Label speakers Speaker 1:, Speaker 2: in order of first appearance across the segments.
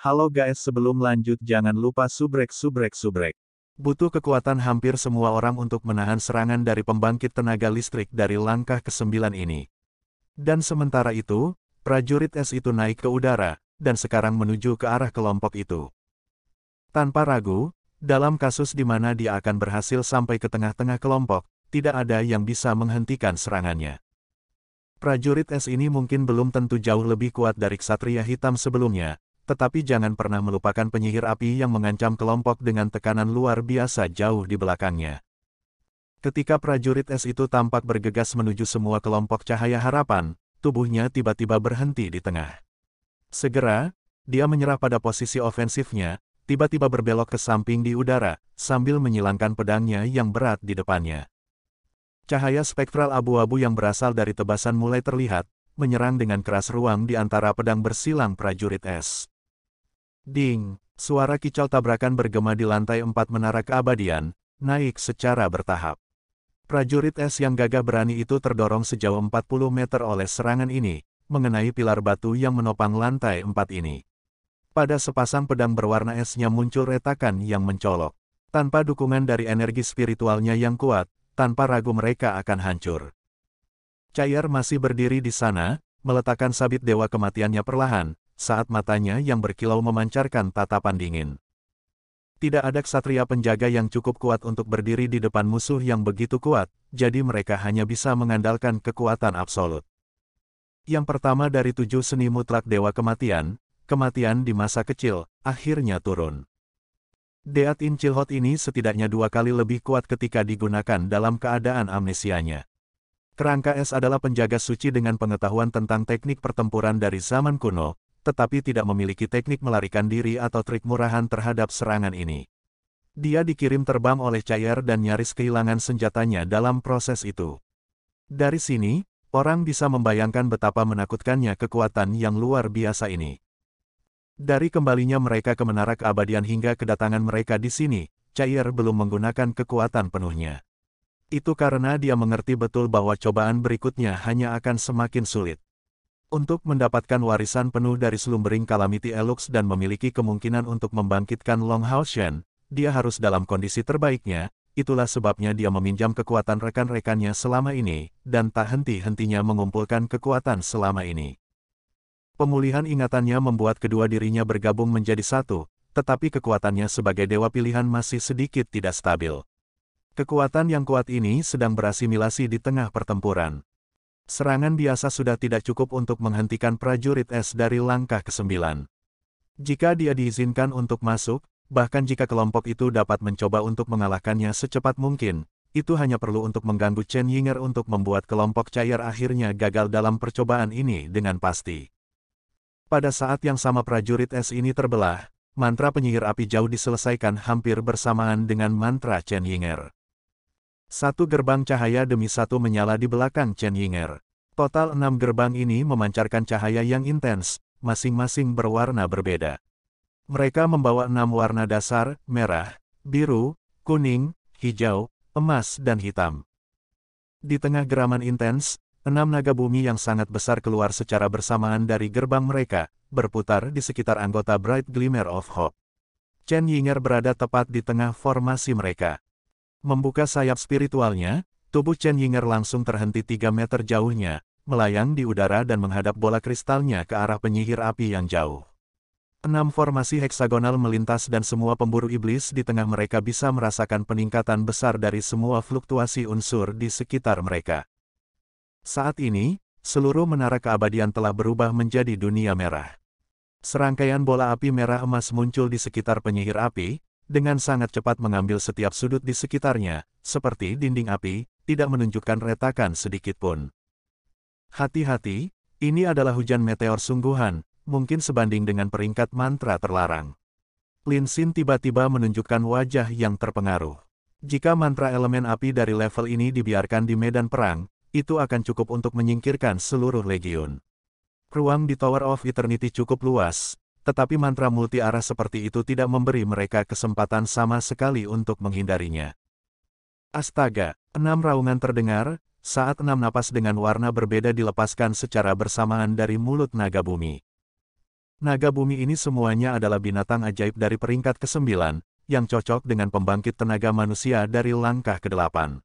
Speaker 1: Halo guys, sebelum lanjut jangan lupa subrek. Butuh kekuatan hampir semua orang untuk menahan serangan dari pembangkit tenaga listrik dari langkah ke-9 ini. Dan sementara itu, prajurit es itu naik ke udara, dan sekarang menuju ke arah kelompok itu. Tanpa ragu, dalam kasus di mana dia akan berhasil sampai ke tengah-tengah kelompok, tidak ada yang bisa menghentikan serangannya. Prajurit es ini mungkin belum tentu jauh lebih kuat dari Ksatria Hitam sebelumnya, tetapi jangan pernah melupakan penyihir api yang mengancam kelompok dengan tekanan luar biasa jauh di belakangnya. Ketika prajurit es itu tampak bergegas menuju semua kelompok cahaya harapan, tubuhnya tiba-tiba berhenti di tengah. Segera, dia menyerah pada posisi ofensifnya, tiba-tiba berbelok ke samping di udara, sambil menyilangkan pedangnya yang berat di depannya. Cahaya spektral abu-abu yang berasal dari tebasan mulai terlihat, menyerang dengan keras ruang di antara pedang bersilang prajurit es. Ding! Suara kicau tabrakan bergema di lantai 4 menara keabadian, naik secara bertahap. Prajurit es yang gagah berani itu terdorong sejauh 40 meter oleh serangan ini, mengenai pilar batu yang menopang lantai 4 ini. Pada sepasang pedang berwarna esnya muncul retakan yang mencolok. Tanpa dukungan dari energi spiritualnya yang kuat, tanpa ragu mereka akan hancur. Cair masih berdiri di sana, meletakkan sabit dewa kematiannya perlahan, saat matanya yang berkilau memancarkan tatapan dingin. Tidak ada ksatria penjaga yang cukup kuat untuk berdiri di depan musuh yang begitu kuat, jadi mereka hanya bisa mengandalkan kekuatan absolut. Yang pertama dari 7 seni mutlak dewa kematian, kematian di masa kecil, akhirnya turun. Deat Incilhot ini setidaknya 2 kali lebih kuat ketika digunakan dalam keadaan amnesianya. Kerangka es adalah penjaga suci dengan pengetahuan tentang teknik pertempuran dari zaman kuno, tetapi tidak memiliki teknik melarikan diri atau trik murahan terhadap serangan ini. Dia dikirim terbang oleh Cair dan nyaris kehilangan senjatanya dalam proses itu. Dari sini, orang bisa membayangkan betapa menakutkannya kekuatan yang luar biasa ini. Dari kembalinya mereka ke Menara Keabadian hingga kedatangan mereka di sini, Cair belum menggunakan kekuatan penuhnya. Itu karena dia mengerti betul bahwa cobaan berikutnya hanya akan semakin sulit. Untuk mendapatkan warisan penuh dari Slumbering Calamity Elux dan memiliki kemungkinan untuk membangkitkan Long Hao Shen, dia harus dalam kondisi terbaiknya, itulah sebabnya dia meminjam kekuatan rekan-rekannya selama ini, dan tak henti-hentinya mengumpulkan kekuatan selama ini. Pemulihan ingatannya membuat kedua dirinya bergabung menjadi satu, tetapi kekuatannya sebagai dewa pilihan masih sedikit tidak stabil. Kekuatan yang kuat ini sedang berasimilasi di tengah pertempuran. Serangan biasa sudah tidak cukup untuk menghentikan prajurit es dari langkah ke-9. Jika dia diizinkan untuk masuk, bahkan jika kelompok itu dapat mencoba untuk mengalahkannya secepat mungkin, itu hanya perlu untuk mengganggu Chen Yinger untuk membuat kelompok Cair akhirnya gagal dalam percobaan ini dengan pasti. Pada saat yang sama prajurit es ini terbelah, mantra penyihir api jauh diselesaikan hampir bersamaan dengan mantra Chen Yinger. Satu gerbang cahaya demi satu menyala di belakang Chen Yinger. Total 6 gerbang ini memancarkan cahaya yang intens, masing-masing berwarna berbeda. Mereka membawa 6 warna dasar, merah, biru, kuning, hijau, emas dan hitam. Di tengah geraman intens, 6 naga bumi yang sangat besar keluar secara bersamaan dari gerbang mereka, berputar di sekitar anggota Bright Glimmer of Hope. Chen Yinger berada tepat di tengah formasi mereka. Membuka sayap spiritualnya, tubuh Chen Yinger langsung terhenti 3 meter jauhnya, melayang di udara dan menghadap bola kristalnya ke arah penyihir api yang jauh. 6 formasi heksagonal melintas dan semua pemburu iblis di tengah mereka bisa merasakan peningkatan besar dari semua fluktuasi unsur di sekitar mereka. Saat ini, seluruh menara keabadian telah berubah menjadi dunia merah. Serangkaian bola api merah emas muncul di sekitar penyihir api, dengan sangat cepat mengambil setiap sudut di sekitarnya, seperti dinding api, tidak menunjukkan retakan sedikit pun. Hati-hati, ini adalah hujan meteor sungguhan, mungkin sebanding dengan peringkat mantra terlarang. Lin Xin tiba-tiba menunjukkan wajah yang terpengaruh. Jika mantra elemen api dari level ini dibiarkan di medan perang, itu akan cukup untuk menyingkirkan seluruh legiun. Ruang di Tower of Eternity cukup luas, tetapi mantra multi-arah seperti itu tidak memberi mereka kesempatan sama sekali untuk menghindarinya. Astaga, 6 raungan terdengar, saat 6 napas dengan warna berbeda dilepaskan secara bersamaan dari mulut naga bumi. Naga bumi ini semuanya adalah binatang ajaib dari peringkat ke-9, yang cocok dengan pembangkit tenaga manusia dari langkah ke-8.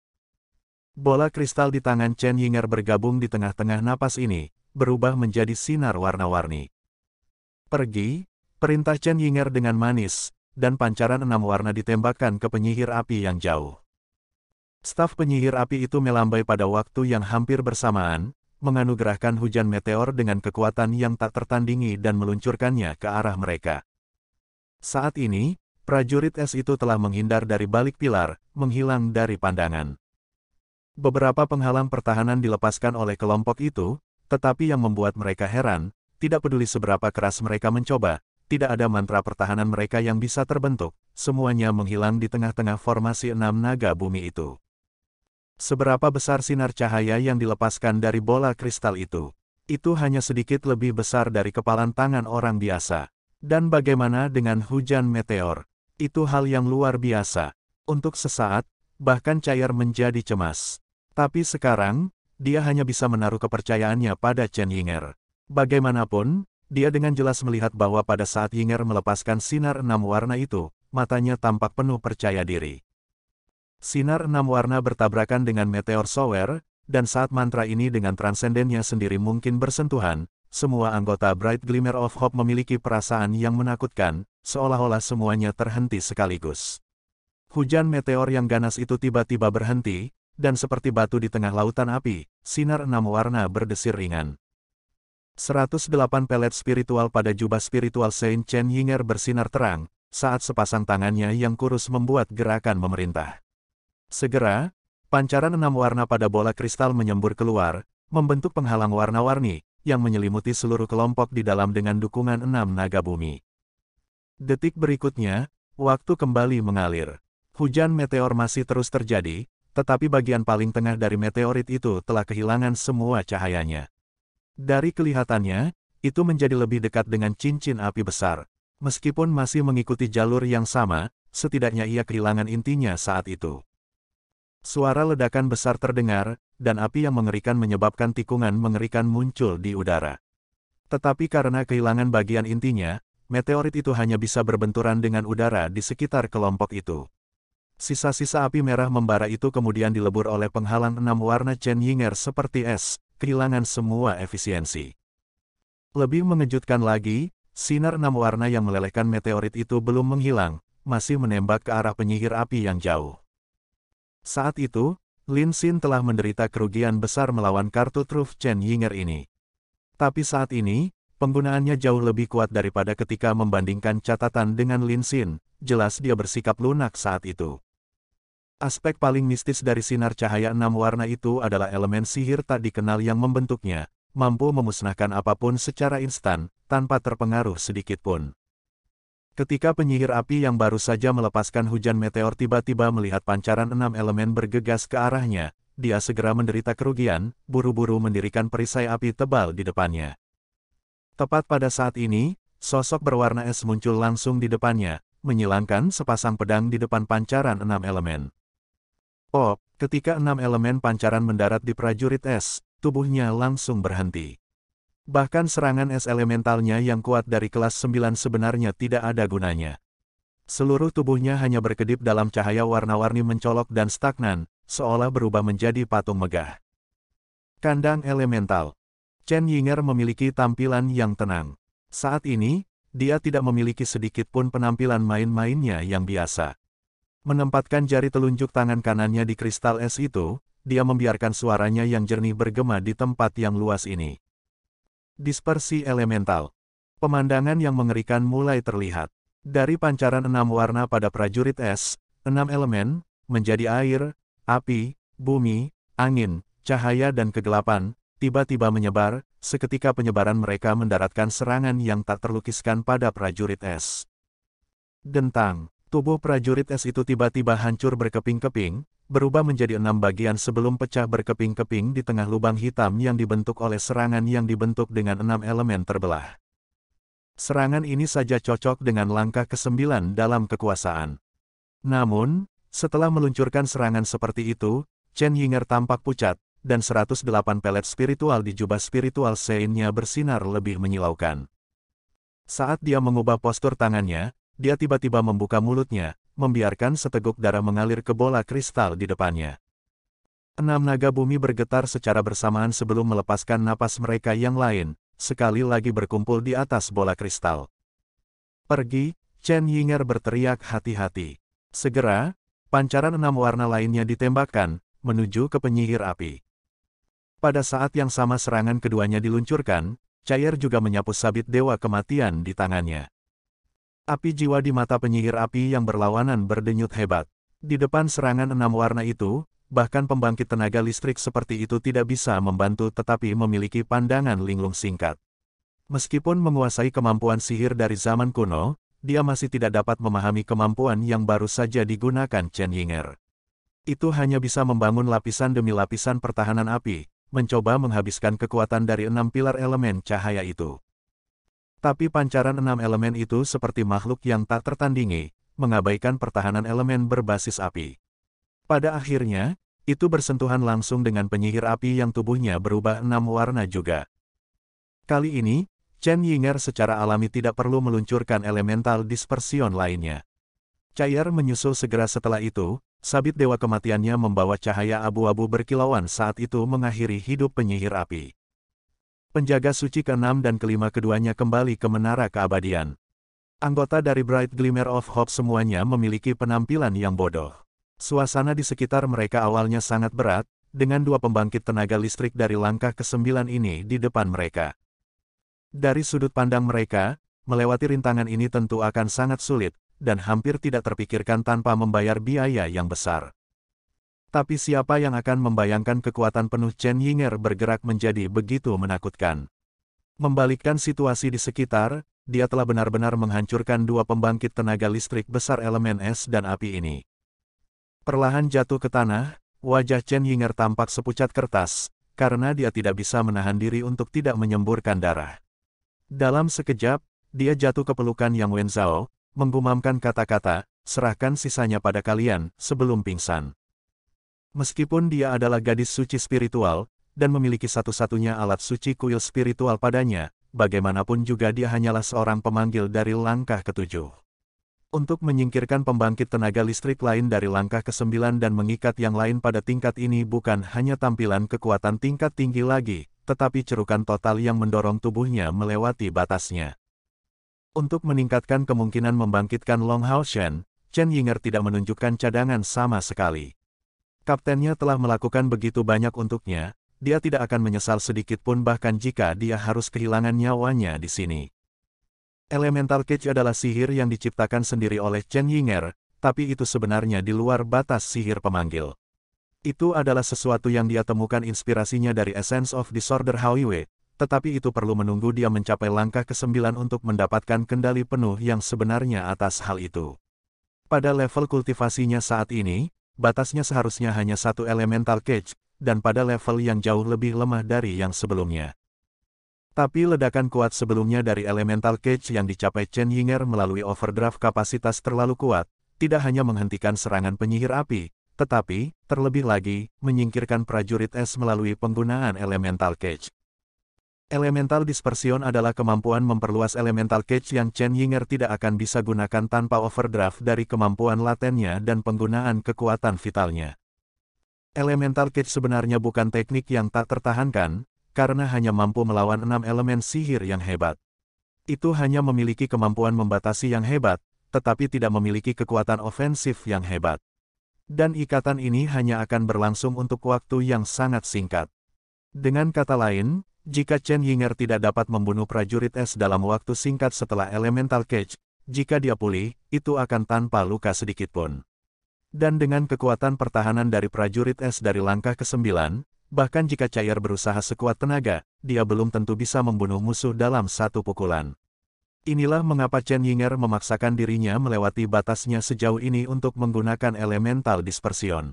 Speaker 1: Bola kristal di tangan Chen Yinger bergabung di tengah-tengah napas ini, berubah menjadi sinar warna-warni. Pergi, perintah Chen Yinger dengan manis, dan pancaran 6 warna ditembakkan ke penyihir api yang jauh. Staf penyihir api itu melambai pada waktu yang hampir bersamaan, menganugerahkan hujan meteor dengan kekuatan yang tak tertandingi dan meluncurkannya ke arah mereka. Saat ini, prajurit es itu telah menghindar dari balik pilar, menghilang dari pandangan. Beberapa penghalang pertahanan dilepaskan oleh kelompok itu, tetapi yang membuat mereka heran, tidak peduli seberapa keras mereka mencoba, tidak ada mantra pertahanan mereka yang bisa terbentuk, semuanya menghilang di tengah-tengah formasi 6 naga bumi itu. Seberapa besar sinar cahaya yang dilepaskan dari bola kristal itu? Itu hanya sedikit lebih besar dari kepalan tangan orang biasa. Dan bagaimana dengan hujan meteor? Itu hal yang luar biasa. Untuk sesaat, bahkan Cair menjadi cemas. Tapi sekarang, dia hanya bisa menaruh kepercayaannya pada Chen Yinger. Bagaimanapun, dia dengan jelas melihat bahwa pada saat Yinger melepaskan sinar 6 warna itu, matanya tampak penuh percaya diri. Sinar 6 warna bertabrakan dengan meteor shower, dan saat mantra ini dengan transendennya sendiri mungkin bersentuhan, semua anggota Bright Glimmer of Hope memiliki perasaan yang menakutkan, seolah-olah semuanya terhenti sekaligus. Hujan meteor yang ganas itu tiba-tiba berhenti, dan seperti batu di tengah lautan api, sinar 6 warna berdesir ringan. 108 pelet spiritual pada jubah spiritual Saint Chen Yinger bersinar terang, saat sepasang tangannya yang kurus membuat gerakan memerintah. Segera, pancaran 6 warna pada bola kristal menyembur keluar, membentuk penghalang warna-warni, yang menyelimuti seluruh kelompok di dalam dengan dukungan 6 naga bumi. Detik berikutnya, waktu kembali mengalir. Hujan meteor masih terus terjadi, tetapi bagian paling tengah dari meteorit itu telah kehilangan semua cahayanya. Dari kelihatannya, itu menjadi lebih dekat dengan cincin api besar. Meskipun masih mengikuti jalur yang sama, setidaknya ia kehilangan intinya saat itu. Suara ledakan besar terdengar, dan api yang mengerikan menyebabkan tikungan mengerikan muncul di udara. Tetapi karena kehilangan bagian intinya, meteorit itu hanya bisa berbenturan dengan udara di sekitar kelompok itu. Sisa-sisa api merah membara itu kemudian dilebur oleh penghalang 6 warna Chen Yinger seperti es, kehilangan semua efisiensi. Lebih mengejutkan lagi, sinar 6 warna yang melelehkan meteorit itu belum menghilang, masih menembak ke arah penyihir api yang jauh. Saat itu, Lin Xin telah menderita kerugian besar melawan kartu truf Chen Yinger ini. Tapi saat ini, penggunaannya jauh lebih kuat daripada ketika membandingkan catatan dengan Lin Xin, jelas dia bersikap lunak saat itu. Aspek paling mistis dari sinar cahaya 6 warna itu adalah elemen sihir tak dikenal yang membentuknya, mampu memusnahkan apapun secara instan, tanpa terpengaruh sedikit pun. Ketika penyihir api yang baru saja melepaskan hujan meteor tiba-tiba melihat pancaran 6 elemen bergegas ke arahnya, dia segera menderita kerugian, buru-buru mendirikan perisai api tebal di depannya. Tepat pada saat ini, sosok berwarna es muncul langsung di depannya, menyilangkan sepasang pedang di depan pancaran 6 elemen. Oh, ketika 6 elemen pancaran mendarat di prajurit es, tubuhnya langsung berhenti. Bahkan serangan es elementalnya yang kuat dari kelas 9 sebenarnya tidak ada gunanya. Seluruh tubuhnya hanya berkedip dalam cahaya warna-warni mencolok dan stagnan, seolah berubah menjadi patung megah. Kandang elemental. Chen Yinger memiliki tampilan yang tenang. Saat ini, dia tidak memiliki sedikit pun penampilan main-mainnya yang biasa. Menempatkan jari telunjuk tangan kanannya di kristal es itu, dia membiarkan suaranya yang jernih bergema di tempat yang luas ini. Dispersi elemental. Pemandangan yang mengerikan mulai terlihat. Dari pancaran 6 warna pada prajurit es, 6 elemen, menjadi air, api, bumi, angin, cahaya dan kegelapan, tiba-tiba menyebar, seketika penyebaran mereka mendaratkan serangan yang tak terlukiskan pada prajurit es. Dentang, tubuh prajurit es itu tiba-tiba hancur berkeping-keping, berubah menjadi 6 bagian sebelum pecah berkeping-keping di tengah lubang hitam yang dibentuk oleh serangan yang dibentuk dengan 6 elemen terbelah. Serangan ini saja cocok dengan langkah ke-9 dalam kekuasaan. Namun, setelah meluncurkan serangan seperti itu, Chen Yinger tampak pucat, dan 108 pelet spiritual di jubah spiritual Saint-nya bersinar lebih menyilaukan. Saat dia mengubah postur tangannya, dia tiba-tiba membuka mulutnya, membiarkan seteguk darah mengalir ke bola kristal di depannya. 6 naga bumi bergetar secara bersamaan sebelum melepaskan napas mereka yang lain, sekali lagi berkumpul di atas bola kristal. "Pergi!" Chen Yinger berteriak hati-hati. Segera, pancaran 6 warna lainnya ditembakkan, menuju ke penyihir api. Pada saat yang sama serangan keduanya diluncurkan, Cair juga menyapu sabit dewa kematian di tangannya. Api jiwa di mata penyihir api yang berlawanan berdenyut hebat. Di depan serangan 6 warna itu, bahkan pembangkit tenaga listrik seperti itu tidak bisa membantu tetapi memiliki pandangan linglung singkat. Meskipun menguasai kemampuan sihir dari zaman kuno, dia masih tidak dapat memahami kemampuan yang baru saja digunakan Chen Yinger. Itu hanya bisa membangun lapisan demi lapisan pertahanan api, mencoba menghabiskan kekuatan dari 6 pilar elemen cahaya itu. Tapi pancaran 6 elemen itu seperti makhluk yang tak tertandingi, mengabaikan pertahanan elemen berbasis api. Pada akhirnya, itu bersentuhan langsung dengan penyihir api yang tubuhnya berubah 6 warna juga. Kali ini, Chen Yinger secara alami tidak perlu meluncurkan elemental dispersion lainnya. Cair menyusul segera setelah itu, sabit dewa kematiannya membawa cahaya abu-abu berkilauan saat itu mengakhiri hidup penyihir api. Penjaga suci ke-6 dan ke-5 keduanya kembali ke menara keabadian. Anggota dari Bright Glimmer of Hope semuanya memiliki penampilan yang bodoh. Suasana di sekitar mereka awalnya sangat berat, dengan 2 pembangkit tenaga listrik dari langkah ke-9 ini di depan mereka. Dari sudut pandang mereka, melewati rintangan ini tentu akan sangat sulit, dan hampir tidak terpikirkan tanpa membayar biaya yang besar. Tapi siapa yang akan membayangkan kekuatan penuh Chen Yinger bergerak menjadi begitu menakutkan. Membalikkan situasi di sekitar, dia telah benar-benar menghancurkan 2 pembangkit tenaga listrik besar elemen es dan api ini. Perlahan jatuh ke tanah, wajah Chen Yinger tampak sepucat kertas, karena dia tidak bisa menahan diri untuk tidak menyemburkan darah. Dalam sekejap, dia jatuh ke pelukan Yang Wenzhao, menggumamkan kata-kata, "Serahkan sisanya pada kalian," sebelum pingsan. Meskipun dia adalah gadis suci spiritual, dan memiliki satu-satunya alat suci kuil spiritual padanya, bagaimanapun juga dia hanyalah seorang pemanggil dari langkah ke-7. Untuk menyingkirkan pembangkit tenaga listrik lain dari langkah ke-9 dan mengikat yang lain pada tingkat ini bukan hanya tampilan kekuatan tingkat tinggi lagi, tetapi cerukan total yang mendorong tubuhnya melewati batasnya. Untuk meningkatkan kemungkinan membangkitkan Long Hao Shen, Chen Yinger tidak menunjukkan cadangan sama sekali. Kaptennya telah melakukan begitu banyak untuknya, dia tidak akan menyesal sedikit pun bahkan jika dia harus kehilangan nyawanya di sini. Elemental Cage adalah sihir yang diciptakan sendiri oleh Chen Yinger, tapi itu sebenarnya di luar batas sihir pemanggil. Itu adalah sesuatu yang dia temukan inspirasinya dari Essence of Disorder Haoiwei, tetapi itu perlu menunggu dia mencapai langkah ke-9 untuk mendapatkan kendali penuh yang sebenarnya atas hal itu. Pada level kultivasinya saat ini, batasnya seharusnya hanya 1 Elemental Cage, dan pada level yang jauh lebih lemah dari yang sebelumnya. Tapi ledakan kuat sebelumnya dari Elemental Cage yang dicapai Chen Yinger melalui overdraft kapasitas terlalu kuat, tidak hanya menghentikan serangan penyihir api, tetapi, terlebih lagi, menyingkirkan prajurit es melalui penggunaan Elemental Cage. Elemental Dispersion adalah kemampuan memperluas Elemental Cage yang Chen Yinger tidak akan bisa gunakan tanpa overdraft dari kemampuan latennya dan penggunaan kekuatan vitalnya. Elemental Cage sebenarnya bukan teknik yang tak tertahankan, karena hanya mampu melawan 6 elemen sihir yang hebat. Itu hanya memiliki kemampuan membatasi yang hebat, tetapi tidak memiliki kekuatan ofensif yang hebat. Dan ikatan ini hanya akan berlangsung untuk waktu yang sangat singkat. Dengan kata lain, jika Chen Yinger tidak dapat membunuh prajurit es dalam waktu singkat setelah Elemental Cage, jika dia pulih, itu akan tanpa luka sedikitpun. Dan dengan kekuatan pertahanan dari prajurit es dari langkah ke-9, bahkan jika Cair berusaha sekuat tenaga, dia belum tentu bisa membunuh musuh dalam 1 pukulan. Inilah mengapa Chen Yinger memaksakan dirinya melewati batasnya sejauh ini untuk menggunakan Elemental Dispersion.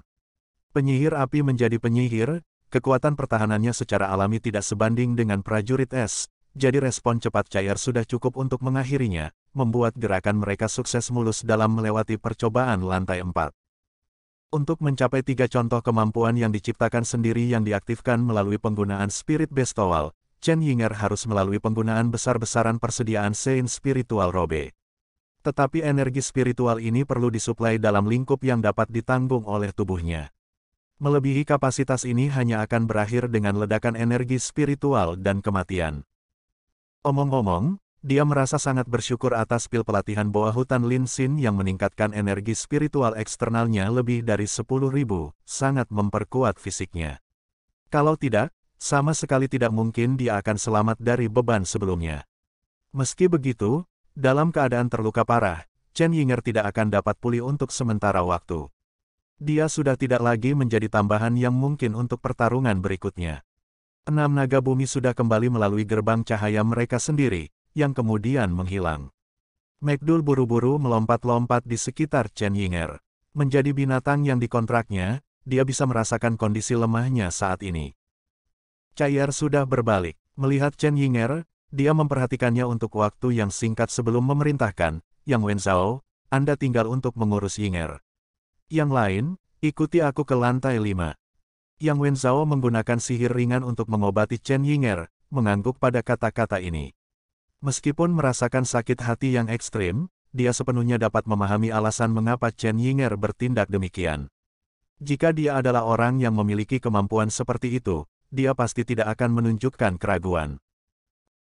Speaker 1: Penyihir api menjadi penyihir, kekuatan pertahanannya secara alami tidak sebanding dengan prajurit es, jadi respon cepat Cair sudah cukup untuk mengakhirinya, membuat gerakan mereka sukses mulus dalam melewati percobaan lantai 4. Untuk mencapai 3 contoh kemampuan yang diciptakan sendiri yang diaktifkan melalui penggunaan Spirit Bestowal, Chen Yinger harus melalui penggunaan besar-besaran persediaan Sein Spiritual Robe. Tetapi energi spiritual ini perlu disuplai dalam lingkup yang dapat ditanggung oleh tubuhnya. Melebihi kapasitas ini hanya akan berakhir dengan ledakan energi spiritual dan kematian. Omong-omong, dia merasa sangat bersyukur atas pil pelatihan bawah hutan Lin Xin yang meningkatkan energi spiritual eksternalnya lebih dari 10.000, sangat memperkuat fisiknya. Kalau tidak, sama sekali tidak mungkin dia akan selamat dari beban sebelumnya. Meski begitu, dalam keadaan terluka parah, Chen Yinger tidak akan dapat pulih untuk sementara waktu. Dia sudah tidak lagi menjadi tambahan yang mungkin untuk pertarungan berikutnya. 6 naga bumi sudah kembali melalui gerbang cahaya mereka sendiri, yang kemudian menghilang. McDool buru-buru melompat-lompat di sekitar Chen Yinger. Menjadi binatang yang dikontraknya, dia bisa merasakan kondisi lemahnya saat ini. Chai'er sudah berbalik. Melihat Chen Yinger, dia memperhatikannya untuk waktu yang singkat sebelum memerintahkan, Yang Wenzhao, Anda tinggal untuk mengurus Yinger. Yang lain, ikuti aku ke lantai 5. Yang Wenzhao menggunakan sihir ringan untuk mengobati Chen Yinger, mengangguk pada kata-kata ini. Meskipun merasakan sakit hati yang ekstrim, dia sepenuhnya dapat memahami alasan mengapa Chen Yinger bertindak demikian. Jika dia adalah orang yang memiliki kemampuan seperti itu, dia pasti tidak akan menunjukkan keraguan.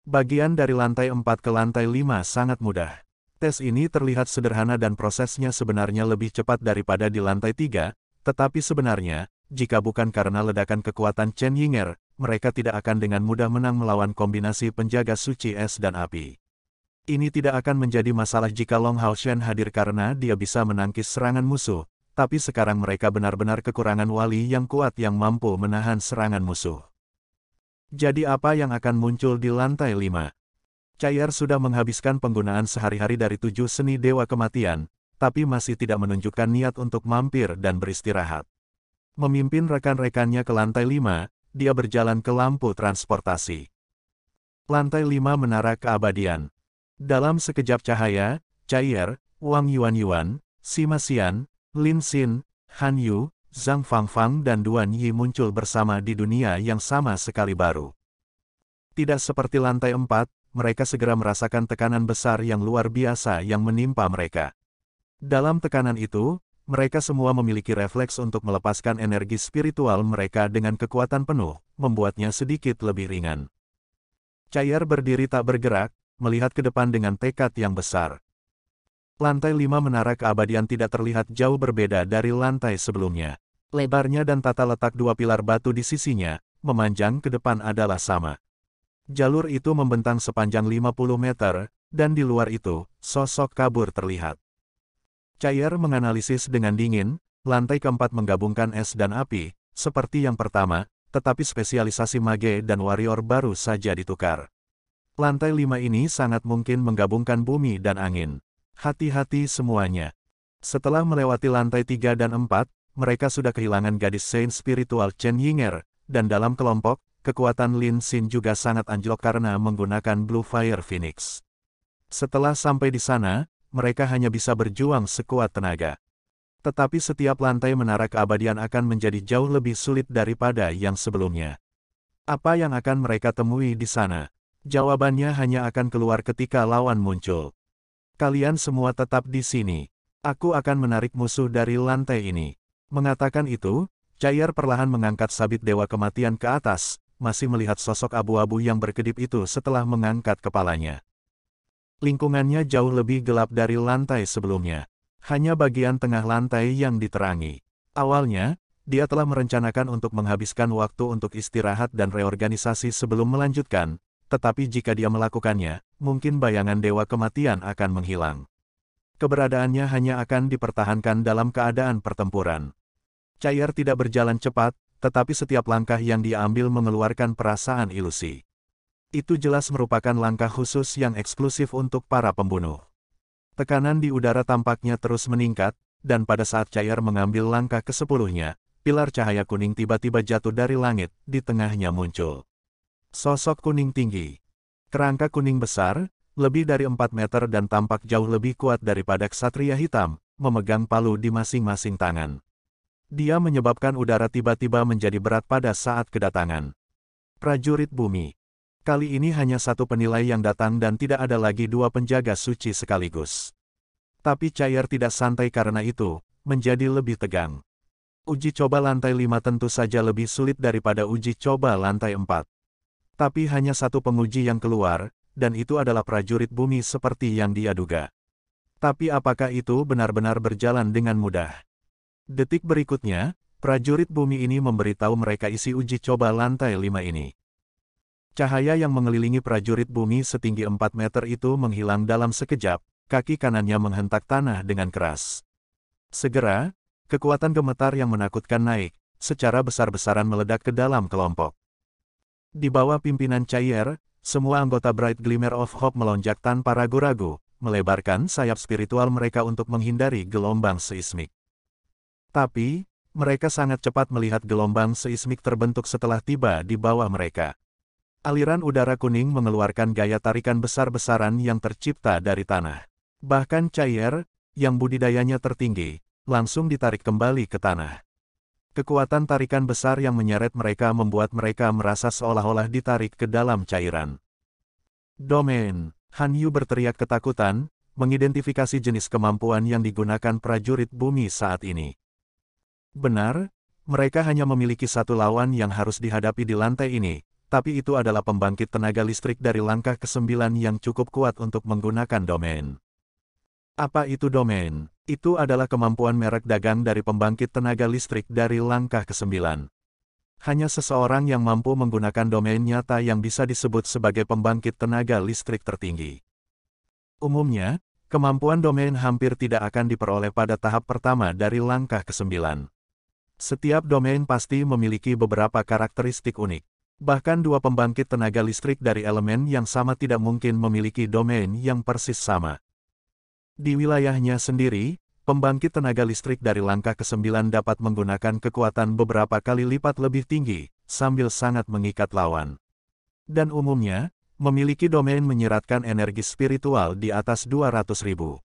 Speaker 1: Bagian dari lantai 4 ke lantai 5 sangat mudah. Tes ini terlihat sederhana dan prosesnya sebenarnya lebih cepat daripada di lantai 3, tetapi sebenarnya, jika bukan karena ledakan kekuatan Chen Yinger, mereka tidak akan dengan mudah menang melawan kombinasi penjaga suci es dan api. Ini tidak akan menjadi masalah jika Long Haoshen hadir karena dia bisa menangkis serangan musuh, tapi sekarang mereka benar-benar kekurangan wali yang kuat yang mampu menahan serangan musuh. Jadi apa yang akan muncul di lantai 5? Chai'er sudah menghabiskan penggunaan sehari-hari dari 7 seni dewa kematian, tapi masih tidak menunjukkan niat untuk mampir dan beristirahat. Memimpin rekan-rekannya ke lantai 5, dia berjalan ke lampu transportasi. Lantai 5 Menara Keabadian. Dalam sekejap cahaya, Chai'er, Wang Yuan, Sima Xian, Lin Xin, Han Yu, Zhang Fangfang dan Duan Yi muncul bersama di dunia yang sama sekali baru. Tidak seperti lantai 4, mereka segera merasakan tekanan besar yang luar biasa yang menimpa mereka. Dalam tekanan itu, mereka semua memiliki refleks untuk melepaskan energi spiritual mereka dengan kekuatan penuh, membuatnya sedikit lebih ringan. Chai'er berdiri tak bergerak, melihat ke depan dengan tekad yang besar. Lantai 5 Menara Keabadian tidak terlihat jauh berbeda dari lantai sebelumnya. Lebarnya dan tata letak dua pilar batu di sisinya, memanjang ke depan adalah sama. Jalur itu membentang sepanjang 50 meter, dan di luar itu, sosok kabur terlihat. Chai'er menganalisis dengan dingin, lantai keempat menggabungkan es dan api, seperti yang pertama, tetapi spesialisasi mage dan warrior baru saja ditukar. Lantai 5 ini sangat mungkin menggabungkan bumi dan angin. Hati-hati semuanya. Setelah melewati lantai 3 dan 4, mereka sudah kehilangan gadis Saint Spiritual Chen Yinger, dan dalam kelompok, kekuatan Lin Xin juga sangat anjlok karena menggunakan Blue Fire Phoenix. Setelah sampai di sana, mereka hanya bisa berjuang sekuat tenaga. Tetapi setiap lantai Menara Keabadian akan menjadi jauh lebih sulit daripada yang sebelumnya. Apa yang akan mereka temui di sana? Jawabannya hanya akan keluar ketika lawan muncul. Kalian semua tetap di sini. Aku akan menarik musuh dari lantai ini. Mengatakan itu, Chai'er perlahan mengangkat sabit Dewa Kematian ke atas, masih melihat sosok abu-abu yang berkedip itu setelah mengangkat kepalanya. Lingkungannya jauh lebih gelap dari lantai sebelumnya. Hanya bagian tengah lantai yang diterangi. Awalnya, dia telah merencanakan untuk menghabiskan waktu untuk istirahat dan reorganisasi sebelum melanjutkan, tetapi jika dia melakukannya, mungkin bayangan Dewa Kematian akan menghilang. Keberadaannya hanya akan dipertahankan dalam keadaan pertempuran. Chai'er tidak berjalan cepat, tetapi setiap langkah yang dia ambil mengeluarkan perasaan ilusi. Itu jelas merupakan langkah khusus yang eksklusif untuk para pembunuh. Tekanan di udara tampaknya terus meningkat, dan pada saat Chai'er mengambil langkah ke-10-nya, pilar cahaya kuning tiba-tiba jatuh dari langit, di tengahnya muncul sosok kuning tinggi. Kerangka kuning besar, lebih dari 4 meter dan tampak jauh lebih kuat daripada ksatria hitam, memegang palu di masing-masing tangan. Dia menyebabkan udara tiba-tiba menjadi berat pada saat kedatangan prajurit bumi. Kali ini hanya satu penilai yang datang dan tidak ada lagi dua penjaga suci sekaligus. Tapi Chair tidak santai karena itu, menjadi lebih tegang. Uji coba lantai 5 tentu saja lebih sulit daripada uji coba lantai 4. Tapi hanya satu penguji yang keluar, dan itu adalah prajurit bumi seperti yang dia duga. Tapi apakah itu benar-benar berjalan dengan mudah? Detik berikutnya, prajurit bumi ini memberitahu mereka isi uji coba lantai 5 ini. Cahaya yang mengelilingi prajurit bumi setinggi 4 meter itu menghilang dalam sekejap, kaki kanannya menghentak tanah dengan keras. Segera, kekuatan gemetar yang menakutkan naik, secara besar-besaran meledak ke dalam kelompok. Di bawah pimpinan Chair, semua anggota Bright Glimmer of Hope melonjak tanpa ragu-ragu, melebarkan sayap spiritual mereka untuk menghindari gelombang seismik. Tapi, mereka sangat cepat melihat gelombang seismik terbentuk setelah tiba di bawah mereka. Aliran udara kuning mengeluarkan gaya tarikan besar-besaran yang tercipta dari tanah. Bahkan Chair, yang budidayanya tertinggi, langsung ditarik kembali ke tanah. Kekuatan tarikan besar yang menyeret mereka membuat mereka merasa seolah-olah ditarik ke dalam cairan. Domain, Han Yu berteriak ketakutan, mengidentifikasi jenis kemampuan yang digunakan prajurit bumi saat ini. Benar, mereka hanya memiliki satu lawan yang harus dihadapi di lantai ini, tapi itu adalah pembangkit tenaga listrik dari langkah ke-9 yang cukup kuat untuk menggunakan domain. Apa itu domain? Itu adalah kemampuan merek dagang dari pembangkit tenaga listrik dari langkah ke-9. Hanya seseorang yang mampu menggunakan domain nyata yang bisa disebut sebagai pembangkit tenaga listrik tertinggi. Umumnya, kemampuan domain hampir tidak akan diperoleh pada tahap pertama dari langkah ke-9. Setiap domain pasti memiliki beberapa karakteristik unik. Bahkan dua pembangkit tenaga listrik dari elemen yang sama tidak mungkin memiliki domain yang persis sama. Di wilayahnya sendiri, pembangkit tenaga listrik dari langkah ke-9 dapat menggunakan kekuatan beberapa kali lipat lebih tinggi, sambil sangat mengikat lawan. Dan umumnya, memiliki domain menyiratkan energi spiritual di atas 200.000.